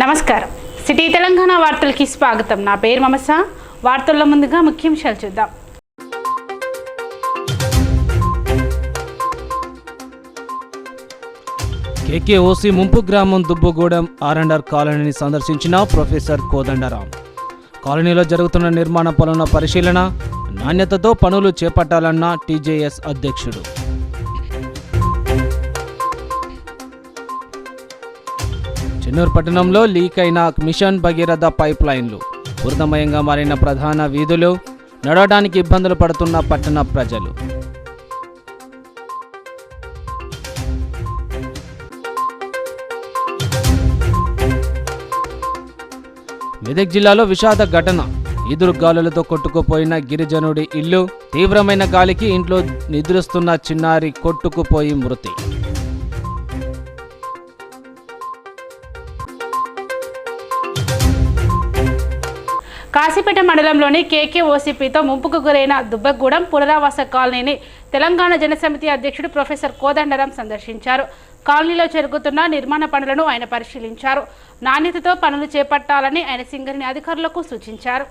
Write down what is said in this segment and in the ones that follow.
నమస్కారం. సిటీ తెలంగాణ వార్తలకి స్వాగతం. నా పేరు మమస. వార్తల్లో ముందుగా ముఖ్యాంశాలు చూద్దాం. కేకేఓసి ముంపు గ్రామం దుబ్బగూడెం ఆర్&ఆర్ కాలనీని సందర్శించిన ప్రొఫెసర్ కోదండరాం. కాలనీలో జరుగుతున్న నిర్మాణ పనుల పరిశీలన, నాణ్యతతో పనులు చేపట్టాలన్న టీజేఎస్ అధ్యక్షుడు. చెన్నూరు పట్టణంలో లీక్ అయిన మిషన్ భగీరథ పైప్ లైన్లు, బురదమయంగా మారిన ప్రధాన వీధులు, నడవడానికి ఇబ్బందులు పడుతున్న పట్టణ ప్రజలు. మెదక్ జిల్లాలో విషాద ఘటన. ఈదురు గాలులతో కొట్టుకుపోయిన గిరిజనుడి ఇల్లు, తీవ్రమైన గాలికి ఇంట్లో నిద్రిస్తున్న చిన్నారి కొట్టుకుపోయి మృతి. కాశీపేట మండలంలోని కేకేఓసీపీతో ముంపుకు గురైన దుబ్బగూడెం పునరావాస కాలనీని తెలంగాణ జనసమితి అధ్యక్షుడు ప్రొఫెసర్ కోదండరాం సందర్శించారు. కాలనీలో జరుగుతున్న నిర్మాణ పనులను ఆయన పరిశీలించారు. నాణ్యతతో పనులు చేపట్టాలని ఆయన సింగరేణి అధికారులకు సూచించారు.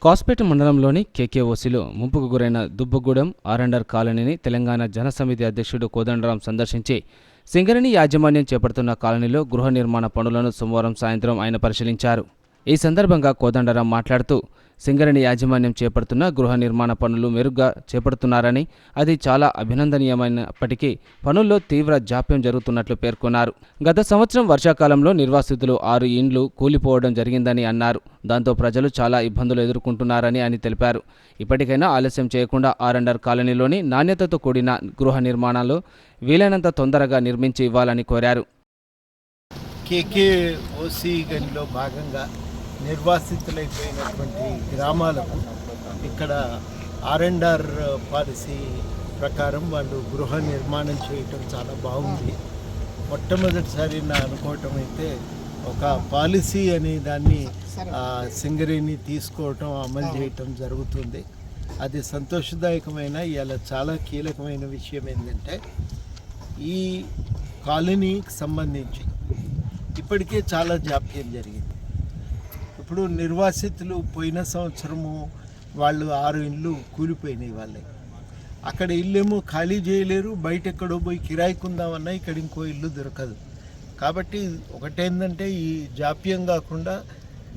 కాశీపేట మండలంలోని కేకేఓసీలో ముంపుకు గురైన దుబ్బగూడెం ఆర్&ఆర్ కాలనీని తెలంగాణ జనసమితి అధ్యక్షుడు కోదండరాం సందర్శించి సింగరేణి యాజమాన్యం చేపడుతున్న కాలనీలో గృహ నిర్మాణ పనులను సోమవారం సాయంత్రం ఆయన పరిశీలించారు. ఈ సందర్భంగా కోదండరాం మాట్లాడుతూ సింగరేణి యాజమాన్యం చేపడుతున్న గృహ నిర్మాణ పనులు మెరుగ్గా చేపడుతున్నారని, అది చాలా అభినందనీయమైనప్పటికీ పనుల్లో తీవ్ర జాప్యం జరుగుతున్నట్లు పేర్కొన్నారు. గత సంవత్సరం వర్షాకాలంలో నిర్వాసితులు 6 ఇండ్లు కూలిపోవడం జరిగిందని అన్నారు. దాంతో ప్రజలు చాలా ఇబ్బందులు ఎదుర్కొంటున్నారని అని తెలిపారు. ఇప్పటికైనా ఆలస్యం చేయకుండా ఆర్&ఆర్ కాలనీలోని నాణ్యతతో కూడిన గృహ నిర్మాణాలు వీలైనంత తొందరగా నిర్మించి ఇవ్వాలని కోరారు. కేకేఓసీ గనిలో భాగంగా నిర్వాసితులైపోయినటువంటి గ్రామాలకు ఇక్కడ ఆర్&ఆర్ పాలసీ ప్రకారం వాళ్ళు గృహ నిర్మాణం చేయటం చాలా బాగుంది. మొట్టమొదటిసారి నా అనుకోవటం అయితే ఒక పాలసీ అనే దాన్ని సింగరేణి తీసుకోవటం, అమలు చేయటం జరుగుతుంది. అది సంతోషదాయకమైన, ఇలా చాలా కీలకమైన విషయం ఏంటంటే ఈ కాలనీకి సంబంధించి ఇప్పటికే చాలా జాప్యం జరిగింది. ఇప్పుడు నిర్వాసితులు పోయిన సంవత్సరము వాళ్ళు 6 ఇండ్లు కూలిపోయినాయి. వాళ్ళే అక్కడ ఇల్లేమో ఖాళీ చేయలేరు, బయట ఎక్కడో పోయి కిరాయికుందామన్నా ఇక్కడ ఇంకో ఇల్లు దొరకదు. కాబట్టి ఒకటేంటంటే ఈ జాప్యం కాకుండా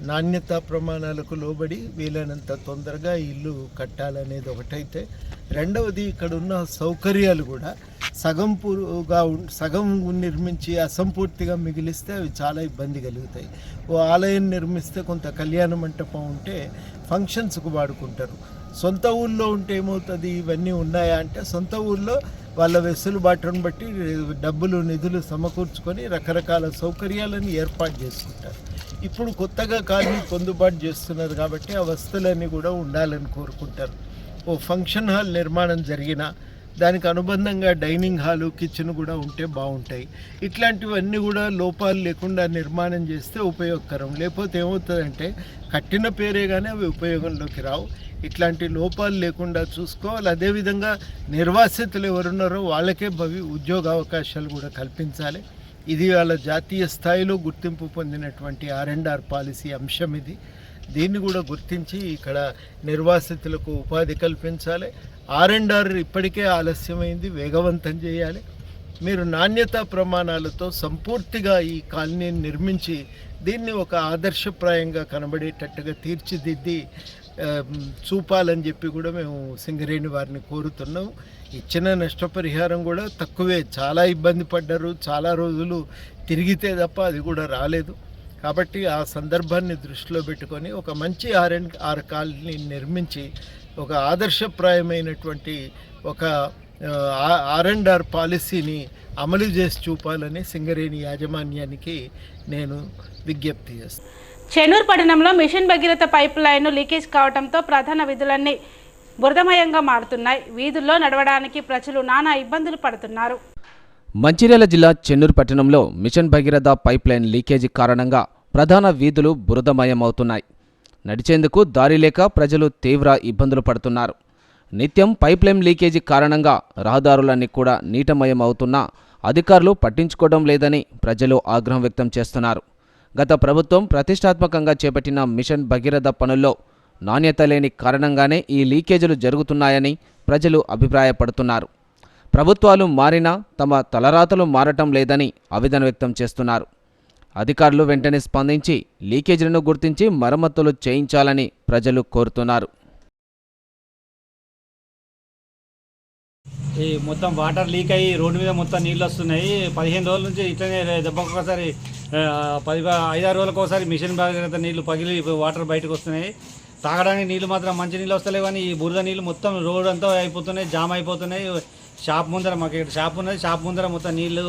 నాణ్యతా ప్రమాణాలకు లోబడి వీలైనంత తొందరగా ఇల్లు కట్టాలనేది ఒకటైతే, రెండవది ఇక్కడ ఉన్న సౌకర్యాలు కూడా సగం నిర్మించి అసంపూర్తిగా మిగిలిస్తే అవి చాలా ఇబ్బంది కలుగుతాయి. ఓ ఆలయం నిర్మిస్తే కొంత కళ్యాణ మంటపం ఉంటే ఫంక్షన్స్కు వాడుకుంటారు. సొంత ఊళ్ళో ఉంటే ఏమవుతుంది, ఇవన్నీ ఉన్నాయా అంటే సొంత ఊళ్ళో వాళ్ళ వెసులుబాటును బట్టి డబ్బులు నిధులు సమకూర్చుకొని రకరకాల సౌకర్యాలను ఏర్పాటు చేసుకుంటారు. ఇప్పుడు కొత్తగా కాలనీ పొందుబాటు చేస్తున్నారు కాబట్టి ఆ వస్తువులన్నీ కూడా ఉండాలని కోరుకుంటారు. ఓ ఫంక్షన్ హాల్ నిర్మాణం జరిగినా దానికి అనుబంధంగా డైనింగ్ హాలు, కిచెన్ కూడా ఉంటే బాగుంటాయి. ఇట్లాంటివన్నీ కూడా లోపాలు లేకుండా నిర్మాణం చేస్తే ఉపయోగకరం. లేకపోతే ఏమవుతుందంటే కట్టిన పేరే కానీ అవి ఉపయోగంలోకి రావు. ఇట్లాంటి లోపాలు లేకుండా చూసుకోవాలి. అదేవిధంగా నిర్వాసితులు ఎవరున్నారో వాళ్ళకే ఉద్యోగ అవకాశాలు కూడా కల్పించాలి. ఇది వాళ్ళ జాతీయ స్థాయిలో గుర్తింపు పొందినటువంటి ఆర్&ఆర్ పాలసీ అంశం ఇది. దీన్ని కూడా గుర్తించి ఇక్కడ నిర్వాసితులకు ఉపాధి కల్పించాలి. ఆర్&ఆర్ ఇప్పటికే ఆలస్యమైంది, వేగవంతం చేయాలి. మీరు నాణ్యతా ప్రమాణాలతో సంపూర్తిగా ఈ కాలనీని నిర్మించి దీన్ని ఒక ఆదర్శప్రాయంగా కనబడేటట్టుగా తీర్చిదిద్ది చూపాలని చెప్పి కూడా మేము సింగరేణి వారిని కోరుతున్నాం. ఇచ్చిన నష్టపరిహారం కూడా తక్కువే, చాలా ఇబ్బంది పడ్డారు. చాలా రోజులు తిరిగితే తప్ప అది కూడా రాలేదు. కాబట్టి ఆ సందర్భాన్ని దృష్టిలో పెట్టుకొని ఒక మంచి ఆర్&ఆర్ కాలనీ నిర్మించి ఒక ఆదర్శప్రాయమైనటువంటి ఒక ఆర్&ఆర్ పాలసీని అమలు చేసి చూపాలని సింగరేణి యాజమాన్యానికి నేను విజ్ఞప్తి చేస్తాను. చెన్నూరు పట్టణంలో mission Bhagiratha pipeline leakage కావడంతో ప్రధాన వీధులన్నీ బురదమయంగా మారుతున్నాయి. వీధుల్లో నడవడానికి ప్రజలు నానా ఇబ్బందులు పడుతున్నారు. మంచిర్యాల జిల్లా చెన్నూరు పట్టణంలో mission Bhagiratha pipeline leakage కారణంగా ప్రధాన వీధులు బురదమయమవుతున్నాయి. నడిచేందుకు దారి లేక ప్రజలు తీవ్ర ఇబ్బందులు పడుతున్నారు. నిత్యం పైప్ లైన్ లీకేజీ కారణంగా రహదారులన్నీ కూడా నీటమయం అవుతున్నా అధికారులు పట్టించుకోవడం లేదని ప్రజలు ఆగ్రహం వ్యక్తం చేస్తున్నారు. గత ప్రభుత్వం ప్రతిష్టాత్మకంగా చేపట్టిన మిషన్ భగీరథ పనుల్లో నాణ్యత లేని కారణంగానే ఈ లీకేజీలు జరుగుతున్నాయని ప్రజలు అభిప్రాయపడుతున్నారు. ప్రభుత్వాలు మారినా తమ తలరాతలు మారటం లేదని ఆవేదన వ్యక్తం చేస్తున్నారు. అధికారులు వెంటనే స్పందించి లీకేజీలను గుర్తించి మరమ్మతులు చేయించాలని ప్రజలు కోరుతున్నారు. ఈ మొత్తం వాటర్ లీక్ అయ్యి రోడ్డు మీద మొత్తం నీళ్ళు వస్తున్నాయి. 15 రోజుల నుంచి ఇట్లనే దెబ్బకొకసారి 5-6 రోజులకు ఒకసారి మిషన్ భగీరథ నీళ్లు పగిలి వాటర్ బయటకు వస్తున్నాయి. తాగడానికి నీళ్ళు మాత్రం మంచి నీళ్ళు వస్తలేవు, కానీ ఈ బురద నీళ్ళు మొత్తం రోడ్ అంతా అయిపోతున్నాయి, జామ్ అయిపోతున్నాయి. షాప్ ముందర మాకు ఇక్కడ షాప్ ఉన్నది, షాప్ ముందర మొత్తం నీళ్ళు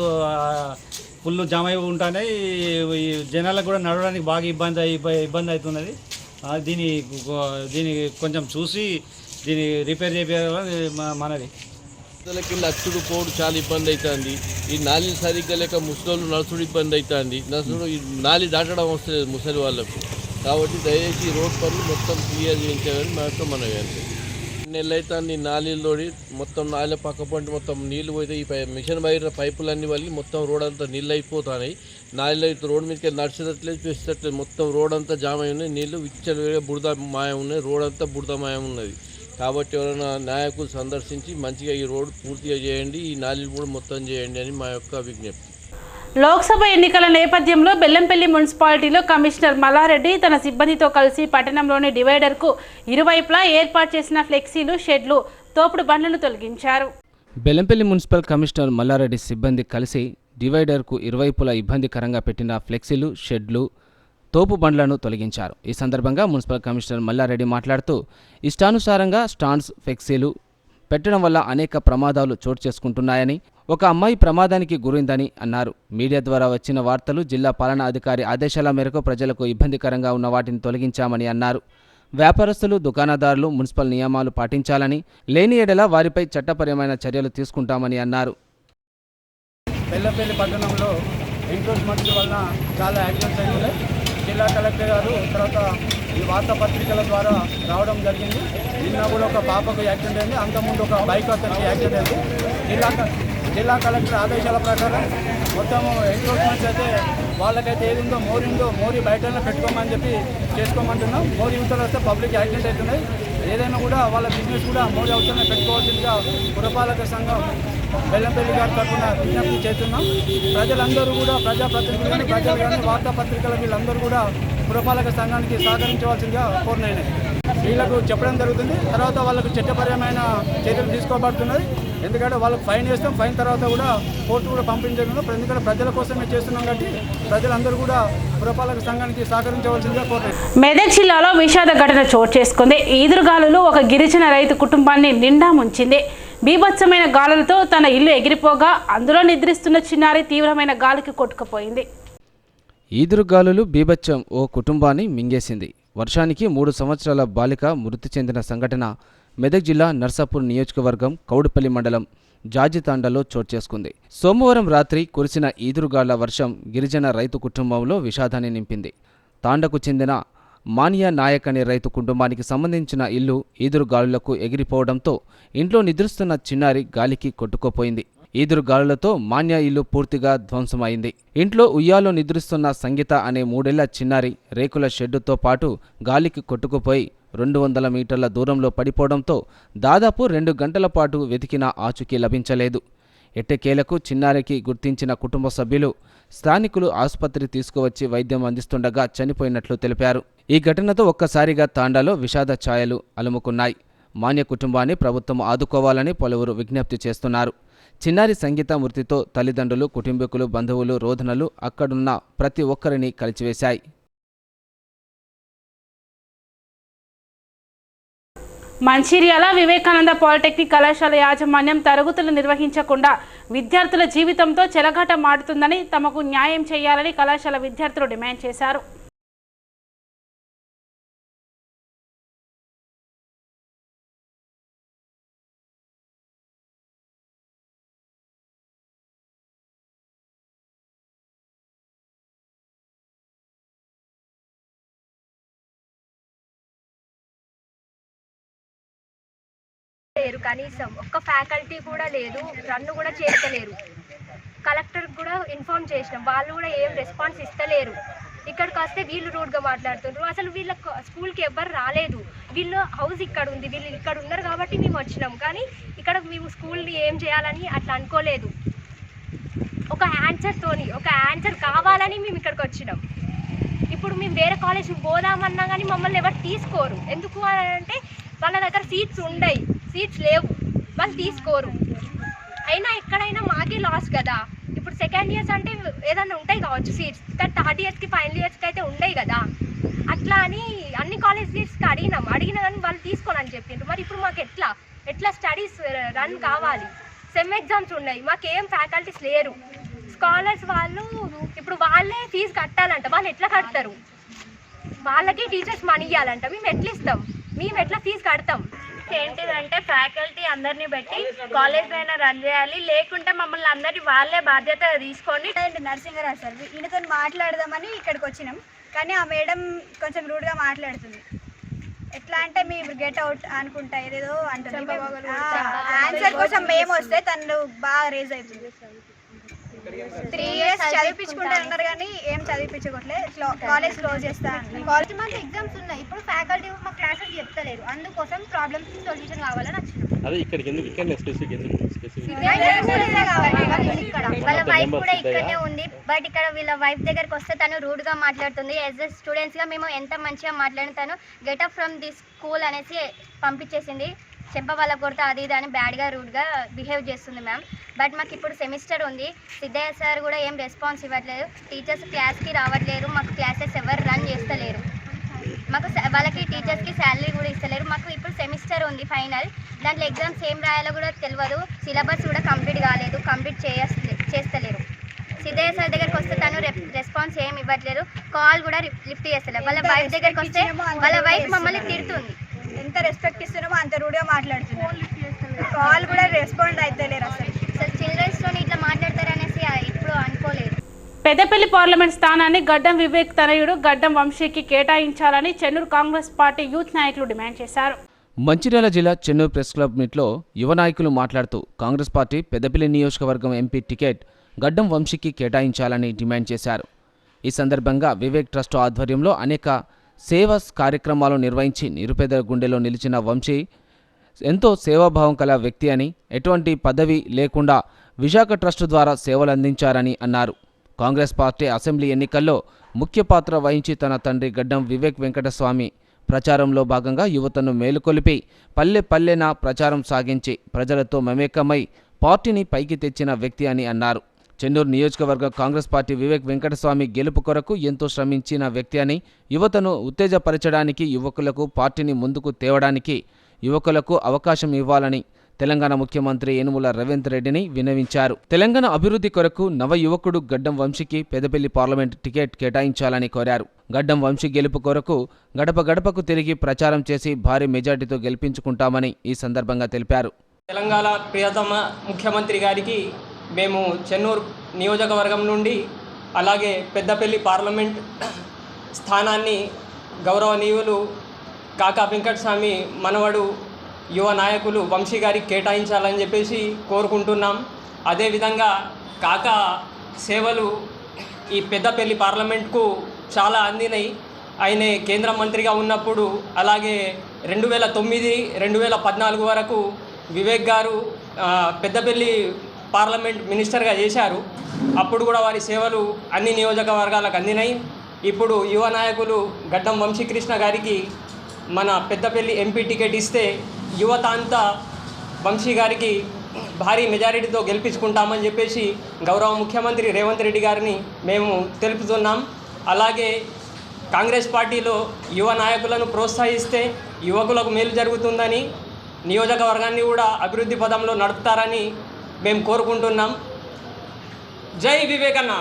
ఫుల్ జామ్ అయి ఉంటున్నాయి. ఈ జనాలకు కూడా నడవడానికి బాగా ఇబ్బంది అవుతున్నది. దీన్ని కొంచెం చూసి దీన్ని రిపేర్ చేయాలని మనది. కింద అచ్చుడు పోడు చాలా ఇబ్బంది అవుతుంది. ఈ నాలి సరిగ్గా లేక ముసలి నడుచుడు ఇబ్బంది అవుతుంది. నడుచుడు ఈ నాలి దాటడం వస్తుంది ముసలి వాళ్ళకు. కాబట్టి దయచేసి రోడ్ పనులు మొత్తం క్లియర్ చేయించాలని మాత్రం మన నెల అవుతుంది. నాలీలతోటి మొత్తం నాలి పక్క పంట మొత్తం నీళ్ళు పోతే ఈ మిషన్ వైర్ పైపులన్నీ వల్లి మొత్తం రోడ్ అంతా నీళ్ళు అయిపోతున్నాయి. నాలిలో రోడ్ మీదకి నడిచేటట్లేదు, చేసేటట్లేదు, మొత్తం రోడ్ అంతా జామ్ అయి ఉన్నాయి. నీళ్ళు విచ్చలు బురద మాయం ఉన్నాయి, రోడ్ అంతా బురద మాయం ఉన్నది. కాబట్టి ఎవరైనా నాయకులు సందర్శించి మంచిగా ఈ రోడ్డు పూర్తిగా చేయండి, ఈ నాలీలు కూడా మొత్తం చేయండి అని మా యొక్క విజ్ఞప్తి. లోక్సభ ఎన్నికల నేపథ్యంలో బెల్లంపల్లి మున్సిపాలిటీలో కమిషనర్ మల్లారెడ్డి తన సిబ్బందితో కలిసి పట్టణంలోని డివైడర్కు ఇరువైపులా ఏర్పాటు చేసిన ఫ్లెక్సీలు, షెడ్లు, తోపుడు బండ్లను తొలగించారు. బెల్లంపల్లి మున్సిపల్ కమిషనర్ మల్లారెడ్డి సిబ్బంది కలిసి డివైడర్కు ఇరువైపులా ఇబ్బందికరంగా పెట్టిన ఫ్లెక్సీలు, షెడ్లు, తోపు బండ్లను తొలగించారు. ఈ సందర్భంగా మున్సిపల్ కమిషనర్ మల్లారెడ్డి మాట్లాడుతూ ఇష్టానుసారంగా స్టాండ్స్, ఫ్లెక్సీలు పెట్టడం వల్ల అనేక ప్రమాదాలు చోటు చేసుకుంటున్నాయని, ఒక అమ్మాయి ప్రమాదానికి గురైందని అన్నారు. మీడియా ద్వారా వచ్చిన వార్తలు జిల్లా పాలనా అధికారి ఆదేశాల మేరకు ప్రజలకు ఇబ్బందికరంగా ఉన్న వాటిని తొలగించామని అన్నారు. వ్యాపారస్తులు, దుకాణదారులు మున్సిపల్ నియమాలు పాటించాలని, లేని ఎడల వారిపై చట్టపరమైన చర్యలు తీసుకుంటామని అన్నారు. బెల్లంపల్లి పట్టణంలో ఎంక్రోచ్మెంట్ వలన చాలా యాక్సిడెంట్స్ అయినాయి. జిల్లా కలెక్టర్ గారు తర్వాత ఈ వార్తాపత్రికల ద్వారా రావడం జరిగింది. నిన్న కూడా ఒక పాపకు యాక్సిడెంట్ అయింది, అంతకుముందు ఒక బైక్ అతనికి యాక్సిడెంట్ అయింది. జిల్లా కలెక్టర్ ఆదేశాల ప్రకారం మొత్తము ఎంక్రోచ్మెంట్స్ అయితే వాళ్ళకైతే ఏది ఉందో మోరీ బయటనే పెట్టుకోమని చెప్పి చేసుకోమంటున్నాం. మోరీ అవతల వస్తే పబ్లిక్ యాక్సిడెంట్ అవుతున్నాయి. ఏదైనా కూడా వాళ్ళ బిజినెస్ కూడా మోరీ అవతలనే పెట్టుకోవాల్సిందిగా పురపాలక సంఘం బెల్లంపల్లి గారి తరఫున విజ్ఞప్తి చేస్తున్నాం. ప్రజలందరూ కూడా, ప్రజాప్రతినిధులు కానీ, ప్రజలు కానీ, వార్తాపత్రికల వీళ్ళందరూ కూడా పురపాలక సంఘానికి సహకరించవలసిందిగా కోరినాయి. వీళ్ళకు చెప్పడం జరుగుతుంది. తర్వాత వాళ్ళకు చట్టపరమైన చర్యలు తీసుకోబడుతున్నది. ఎందుకంటే వాళ్ళకు ఫైన్ వేస్తాం, ఫైన్ తర్వాత కూడా కోర్టు కూడా పంపించడం. ఎందుకంటే ప్రజల కోసమే చేస్తున్నాం కాబట్టి ప్రజలందరూ కూడా పురపాలక సంఘానికి సహకరించవలసిందిగా కోరినాయి. మెదక్ జిల్లాలో విషాద ఘటన చోటు చేసుకుంది. ఈదురుగాలులు ఒక గిరిజన రైతు కుటుంబాన్ని నిండా ముంచింది. బీభత్సమైన గాలులతో తన ఇల్లు ఎగిరిపోగా అందులో నిద్రిస్తున్న చిన్నారి తీవ్రమైన గాలికి కొట్టుకుపోయింది. ఈదురుగాలులు బీభత్సం ఓ కుటుంబాన్ని మింగేసింది. వర్షానికి 3 సంవత్సరాల బాలిక మృతి చెందిన సంఘటన మెదక్ జిల్లా నర్సాపూర్ నియోజకవర్గం కౌడుపల్లి మండలం జాజితాండలో చోటు చేసుకుంది. సోమవారం రాత్రి కురిసిన ఈదురుగాళ్ల వర్షం గిరిజన రైతు కుటుంబంలో విషాదాన్ని నింపింది. తాండకు చెందిన మానియా నాయక్ అనే రైతు కుటుంబానికి సంబంధించిన ఇల్లు ఈదురుగాలులకు ఎగిరిపోవడంతో ఇంట్లో నిద్రిస్తున్న చిన్నారి గాలికి కొట్టుకుపోయింది. ఈదురుగాలులతో మాన్యా ఇల్లు పూర్తిగా ధ్వంసమైంది. ఇంట్లో ఉయ్యాలో నిద్రిస్తున్న సంగీత అనే 3 ఏళ్ల చిన్నారి రేకుల షెడ్డుతో పాటు గాలికి కొట్టుకుపోయి 200 మీటర్ల దూరంలో పడిపోవడంతో దాదాపు 2 గంటల పాటు వెతికినా ఆచూకీ లభించలేదు. ఎట్టకేలకు చిన్నారికి గుర్తించిన కుటుంబ సభ్యులు స్థానికులు ఆసుపత్రి తీసుకువచ్చి వైద్యం అందిస్తుండగా చనిపోయినట్లు తెలిపారు. ఈ ఘటనతో ఒక్కసారిగా తాండాలో విషాద ఛాయలు అలుముకున్నాయి. మాన్య కుటుంబాన్ని ప్రభుత్వం ఆదుకోవాలని పలువురు విజ్ఞప్తి చేస్తున్నారు. చిన్నారి సంగీత మృతితో తల్లిదండ్రులు, కుటుంబీకులు, బంధువులు రోదనలు అక్కడున్న ప్రతి ఒక్కరిని కలిచివేశాయి. మంచిర్యాల వివేకానంద పాలిటెక్నిక్ కళాశాల యాజమాన్యం తరగతులు నిర్వహించకుండా విద్యార్థుల జీవితంతో చెలగాటమాడుతుందని, తమకు న్యాయం చేయాలని కళాశాల విద్యార్థులు డిమాండ్ చేశారు. లేరు, కనీసం ఒక్క ఫ్యాకల్టీ కూడా లేదు, రన్ను కూడా చేస్తలేరు. కలెక్టర్ కూడా ఇన్ఫార్మ్ చేసినాం, వాళ్ళు కూడా ఏం రెస్పాన్స్ ఇస్తలేరు. ఇక్కడికి వస్తే వీళ్ళు రూడ్గా మాట్లాడుతున్నారు. అసలు వీళ్ళ స్కూల్కి ఎవ్వరు రాలేదు. వీళ్ళు హౌస్ ఇక్కడ ఉంది, వీళ్ళు ఇక్కడ ఉన్నారు కాబట్టి మేము వచ్చినాం. కానీ ఇక్కడ మేము స్కూల్ని ఏం చేయాలని అట్లా అనుకోలేదు. ఒక ఆన్సర్ కావాలని మేము ఇక్కడికి వచ్చినాం. ఇప్పుడు మేము వేరే కాలేజ్కి పోదామన్నా కానీ మమ్మల్ని ఎవరు తీసుకోరు. ఎందుకు అని అంటే వాళ్ళ దగ్గర సీట్స్ లేవు, వాళ్ళు తీసుకోరు. అయినా ఎక్కడైనా మాకే లాస్ కదా. ఇప్పుడు సెకండ్ ఇయర్స్ అంటే ఏదైనా ఉంటాయి కావచ్చు సీట్స్, కానీ థర్డ్ ఇయర్స్కి ఫైనల్ ఇయర్స్కి అయితే ఉండవు కదా. అట్లా అని అన్ని కాలేజెస్కి అడిగినా కానీ వాళ్ళు తీసుకోనని చెప్పిండ్రు. మరి ఇప్పుడు మాకు ఎట్లా స్టడీస్ రన్ కావాలి? సెమ్ ఎగ్జామ్స్ ఉన్నాయి, మాకేం ఫ్యాకల్టీస్ లేరు. స్కాలర్స్ వాళ్ళు ఇప్పుడు వాళ్ళే ఫీజు కట్టాలంట. వాళ్ళు ఎట్లా కడతారు? వాళ్ళకి టీచర్స్ మనీ ఇవ్వాలంట. మేము ఎట్లా ఇస్తాం? మేము ఎట్లా ఫీజు కడతాం? ఏంటిదంటే ఫ్యాకల్టీ అందరినీ పెట్టి కాలేజ్ అయినా రన్ చేయాలి, లేకుంటే మమ్మల్ని అందరినీ వాళ్ళే బాధ్యత తీసుకొని. నరసింహరావు సార్, ఈయనతో మాట్లాడదామని ఇక్కడికి వచ్చినాం. కానీ ఆ మేడం కొంచెం రూడ్గా మాట్లాడుతుంది. ఎట్లా అంటే మీరు గెట్ అవుట్ అనుకుంటా ఏదేదో అంటుంది. ఆన్సర్ కోసం మేము వస్తే తను బాగా రేజ్ అవుతుంది. 3 years చదివించుకుంటారు కానీ ఏం చదివించుకోవట్లేదు. కాలేజ్ క్లోజ్ చేస్తా. కాలేజ్ మంత్ ఎగ్జామ్స్ ఉన్నాయి. ఇప్పుడు ఫ్యాకల్టీ మా క్లాసెస్ చెప్తలేరు. అందుకోసం ప్రాబ్లమ్స్ సొల్యూషన్ కావాలని వచ్చినాం. అదే ఇక్కడికి ఎందుకు ఇక్కడ స్పెసిఫిక్ వాళ్ళ వైఫ్ కూడా ఇక్కడనే ఉంది. బట్ ఇక్కడ వీళ్ళ వైఫ్ దగ్గరకు వస్తే తను రూడ్ గా మాట్లాడుతుంది. యాజ్ ఎ స్టూడెంట్స్ గా మేము ఎంత మంచిగా మాట్లాడిన తను get up from this school అనేసి పంపించేసింది. చెంప వాళ్ళ కొడతా అది ఇది అని బ్యాడ్గా రూడ్గా బిహేవ్ చేస్తుంది మ్యామ్. బట్ మాకు ఇప్పుడు సెమిస్టర్ ఉంది. సిద్ధయ్య సార్ కూడా ఏం రెస్పాన్స్ ఇవ్వట్లేదు. టీచర్స్ క్లాస్కి రావట్లేరు. మాకు క్లాసెస్ ఎవరు రన్ చేస్తలేరు. మాకు వాళ్ళకి టీచర్స్కి శాలరీ కూడా ఇస్తలేరు. మాకు ఇప్పుడు సెమిస్టర్ ఉంది ఫైనల్. దాంట్లో ఎగ్జామ్స్ ఏం రాయాలో కూడా తెలియదు. సిలబస్ కూడా కంప్లీట్ కాలేదు. కంప్లీట్ చేస్తలేరు. సిద్ధయ్య సార్ దగ్గరికి వస్తే తను రెస్పాన్స్ ఏం ఇవ్వట్లేదు. కాల్ కూడా లిఫ్ట్ చేస్తలేరు. వాళ్ళ వైఫ్ దగ్గరికి వస్తే వాళ్ళ వైఫ్ మమ్మల్ని తిడుతుంది. ఎంత రెస్పెక్ట్ ఇస్తున్నామో అంత రూడ్గా మాట్లాడుతున్నారు. కాల్ కూడా రెస్పాండ్ అవుతలేరు. అసలు చిల్డ్రన్స్తో ఇట్లా మాట్లాడతారనేసి ఇప్పుడు అనుకోలేదు. పెద్దపల్లి పార్లమెంట్ స్థానాన్ని గడ్డం వివేక్ తనయుడు గడ్డం వంశీకి కేటాయించాలని చెన్నూరు కాంగ్రెస్ పార్టీ యూత్ నాయకులు డిమాండ్ చేశారు. మంచిర్యాల జిల్లా చెన్నూరు ప్రెస్ క్లబ్ మీట్లో యువ నాయకులు మాట్లాడుతూ కాంగ్రెస్ పార్టీ పెద్దపల్లి నియోజకవర్గం ఎంపీ టికెట్ గడ్డం వంశీకి కేటాయించాలని డిమాండ్ చేశారు. ఈ సందర్భంగా వివేక్ ట్రస్ట్ ఆధ్వర్యంలో అనేక సేవా కార్యక్రమాలు నిర్వహించి నిరుపేదల గుండెలో నిలిచిన వంశీ ఎంతో సేవాభావం కల వ్యక్తి అని, ఎటువంటి పదవి లేకుండా విశాఖ ట్రస్ట్ ద్వారా సేవలు అందించారని అన్నారు. కాంగ్రెస్ పార్టీ అసెంబ్లీ ఎన్నికల్లో ముఖ్య పాత్ర వహించి తన తండ్రి గడ్డం వివేక్ వెంకటస్వామి ప్రచారంలో భాగంగా యువతను మేలుకొలిపి పల్లె పల్లెన ప్రచారం సాగించి ప్రజలతో మమేకమై పార్టీని పైకి తెచ్చిన వ్యక్తి అని అన్నారు. చెన్నూరు నియోజకవర్గ కాంగ్రెస్ పార్టీ వివేక్ వెంకటస్వామి గెలుపు కొరకు ఎంతో శ్రమించిన వ్యక్తి అని, యువతను ఉత్తేజపరచడానికి, యువకులకు పార్టీని ముందుకు తేవడానికి యువకులకు అవకాశం ఇవ్వాలని తెలంగాణ ముఖ్యమంత్రి యనుమల రేవంత్ రెడ్డిని విన్నవించారు. తెలంగాణ అభివృద్ధి కొరకు నవ యువకుడు గడ్డం వంశీకి పెద్దపల్లి పార్లమెంట్ టికెట్ కేటాయించాలని కోరారు. గడ్డం వంశీ గెలుపు కొరకు గడప గడపకు తిరిగి ప్రచారం చేసి భారీ మెజార్టీతో గెలిపించుకుంటామని ఈ సందర్భంగా తెలిపారు. తెలంగాణ ప్రియతమ ముఖ్యమంత్రి గారికి మేము చెన్నూరు నియోజకవర్గం నుండి అలాగే పెద్దపల్లి పార్లమెంట్ స్థానాన్ని గౌరవనీయులు కాకా వెంకటస్వామి మనవడు యువ నాయకులు వంశీ గారికి కేటాయించాలని చెప్పేసి కోరుకుంటున్నాం. అదేవిధంగా కాకా సేవలు ఈ పెద్దపల్లి పార్లమెంట్కు చాలా అందినాయి. ఆయన కేంద్ర మంత్రిగా ఉన్నప్పుడు అలాగే 2009, 2014 వరకు వివేక్ గారు పెద్దపల్లి పార్లమెంట్ మినిస్టర్గా చేశారు. అప్పుడు కూడా వారి సేవలు అన్ని నియోజకవర్గాలకు అందినాయి. ఇప్పుడు యువ నాయకులు గడ్డం వంశీకృష్ణ గారికి మన పెద్దపల్లి ఎంపీ టికెట్ ఇస్తే యువత అంతా వంశీ గారికి భారీ మెజారిటీతో గెలిపించుకుంటామని చెప్పేసి గౌరవ ముఖ్యమంత్రి రేవంత్ రెడ్డి గారిని మేము తెలుపుతున్నాం. అలాగే కాంగ్రెస్ పార్టీలో యువ నాయకులను ప్రోత్సహిస్తే యువకులకు మేలు జరుగుతుందని, నియోజకవర్గాన్ని కూడా అభివృద్ధి పదంలో నడుపుతారని మేము కోరుకుంటున్నాం. జై వివేకన్న.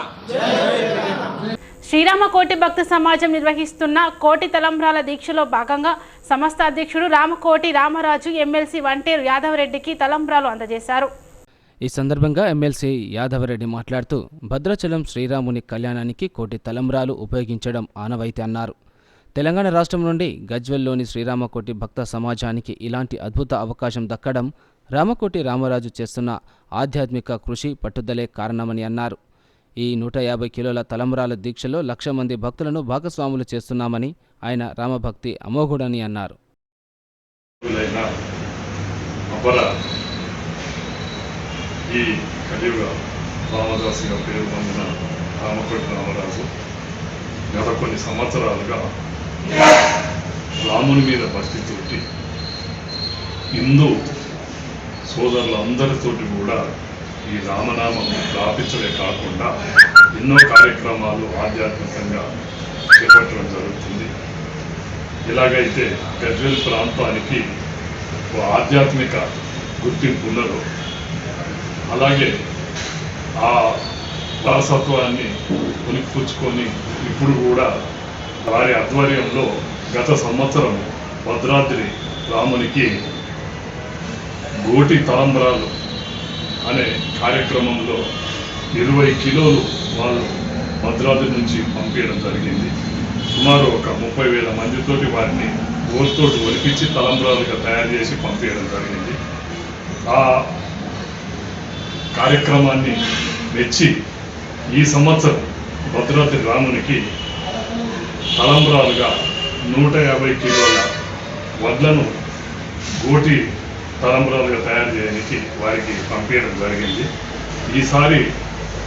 శ్రీరామ కోటి భక్త సమాజం నిర్వహిస్తున్న కోటి తలంబ్రాల దీక్షలో భాగంగా సంస్థ అధ్యక్షుడు రామకోటి రామరాజు ఎమ్మెల్సీ వంటేరు యాదవరెడ్డికి తలంబ్రాలు అందజేశారు. ఈ సందర్భంగా ఎమ్మెల్సీ యాదవరెడ్డి మాట్లాడుతూ భద్రాచలం శ్రీరాముని కళ్యాణానికి కోటి తలంబ్రాలు ఉపయోగించడం ఆనవాయితీ అన్నారు. తెలంగాణ రాష్ట్రం నుండి గజ్వెల్లోని శ్రీరామకోటి భక్త సమాజానికి ఇలాంటి అద్భుత అవకాశం దక్కడం రామకోటి రామరాజు చేస్తున్న ఆధ్యాత్మిక కృషి పట్టుదలే కారణమని అన్నారు. ఈ 150 కిలోల తలంబ్రాల దీక్షలో 1,00,000 మంది భక్తులను భాగస్వాములు చేస్తున్నామని ఆయన రామభక్తి అమోఘుడని అన్నారు. ఈ కలియుగ రామదాసుగా పేరు పొందిన రామకోటి రామరాజు గత కొన్ని సంవత్సరాలుగా రాముని మీద భక్తితోటి హిందూ సోదరులందరితోటి కూడా ఈ రామనామం వ్యాపించడే కాకుండా ఎన్నో కార్యక్రమాలు ఆధ్యాత్మికంగా చేపట్టడం జరుగుతుంది. ఇలాగైతే గజ్వేల్ ప్రాంతానికి ఒక ఆధ్యాత్మిక గుర్తింపు ఉన్నదో అలాగే ఆ వారసత్వాన్ని కొనిపుచ్చుకొని ఇప్పుడు కూడా వారి ఆధ్వర్యంలో గత సంవత్సరం భద్రాద్రి రామునికి గోటి తలంబ్రాలు అనే కార్యక్రమంలో 20 కిలోలు వాళ్ళు భద్రాద్రి నుంచి పంపించడం జరిగింది. సుమారు ఒక 30,000 మందితోటి వారిని గోరుతోటి ఒలిపించి తలంబ్రాలుగా తయారు చేసి పంపించడం జరిగింది. ఆ కార్యక్రమాన్ని మెచ్చి ఈ సంవత్సరం భద్రాద్రి రామునికి తలంబ్రాలుగా 150 కిలోల వడ్లను గోటి తలంబ్రాలుగా తయారు చేయడానికి వారికి పంపించడం జరిగింది. ఈసారి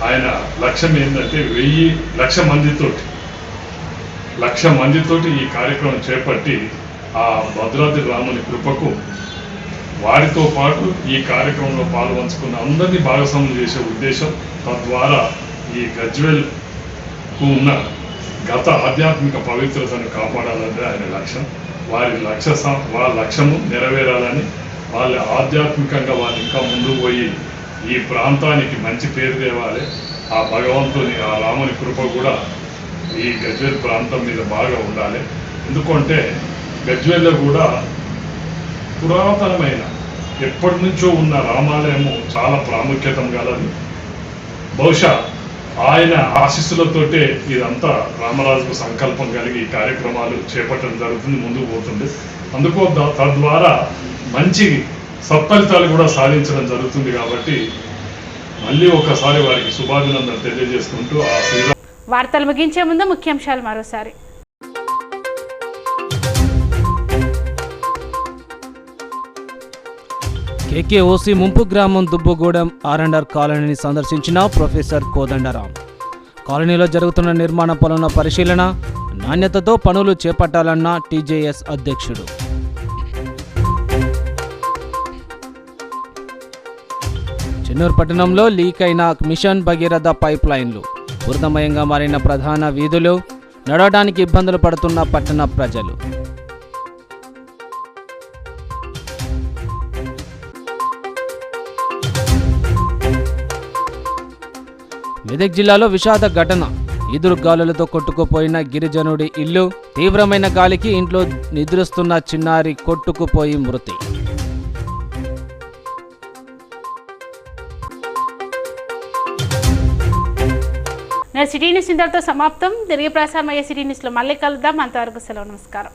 ఆయన లక్ష్యం ఏంటంటే 1,00,000 మందితోటి ఈ కార్యక్రమం చేపట్టి ఆ భద్రాద్రి రాముని కృపకు వారితో పాటు ఈ కార్యక్రమంలో పాల్పంచుకున్న అందరినీ భాగస్వాములు చేసే ఉద్దేశం. తద్వారా ఈ గజ్వేల్కు ఉన్న గత ఆధ్యాత్మిక పవిత్రతను కాపాడాలన్నది ఆయన లక్ష్యం. వారి లక్ష్యము నెరవేరాలని, వాళ్ళ ఆధ్యాత్మికంగా వాళ్ళు ఇంకా ముందుకు పోయి ఈ ప్రాంతానికి మంచి పేరు తేవాలి. ఆ భగవంతుని ఆ రాముని కృప కూడా ఈ గజ్వేల్ ప్రాంతం మీద బాగా ఉండాలి. ఎందుకంటే గజ్వేల్లో కూడా పురాతనమైన ఎప్పటి నుంచో ఉన్న రామాలయము చాలా ప్రాముఖ్యత గలది. బహుశా ఆయన ఆశీస్సులతోటే ఇదంతా రామరాజుకు సంకల్పం కలిగి ఈ కార్యక్రమాలు చేపట్టడం జరుగుతుంది, ముందుకు పోతుంది. అందుకో తద్వారా మంచి సత్ఫలితాలు కూడా సాధించడం జరుగుతుంది. కాబట్టి మళ్ళీ ఒకసారి వారికి శుభాభినందనలు తెలియజేసుకుంటూ ఆ వార్తలు ముగించే ముందు ముఖ్యాంశాలు మరోసారి. కేకేఓసి ముంపు గ్రామం దుబ్బగూడెం ఆర్ఎండ్ఆర్ కాలనీని సందర్శించిన ప్రొఫెసర్ కోదండరాం. కాలనీలో జరుగుతున్న నిర్మాణ పనుల పరిశీలన, నాణ్యతతో పనులు చేపట్టాలన్న టీజేఎస్ అధ్యక్షుడు. చెన్నూరు పట్టణంలో లీక్ అయిన మిషన్ భగీరథ పైప్ లైన్లు, బురదమయంగా మారిన ప్రధాన వీధులు, నడవడానికి ఇబ్బందులు పడుతున్న పట్టణ ప్రజలు. మెదక్ జిల్లాలో విషాద ఘటన. ఈదురు గాలులతో కొట్టుకుపోయిన గిరిజనుడి ఇల్లు, తీవ్రమైన గాలికి ఇంట్లో నిద్రిస్తున్న చిన్నారి కొట్టుకుపోయి మృతి. సిటీ న్యూస్ ఇంతటితో సమాప్తం. తిరిగి ప్రసారం అయ్యే సిటీ న్యూస్లో మళ్ళీ కలుద్దాం. అంతవరకు సెలవు, నమస్కారం.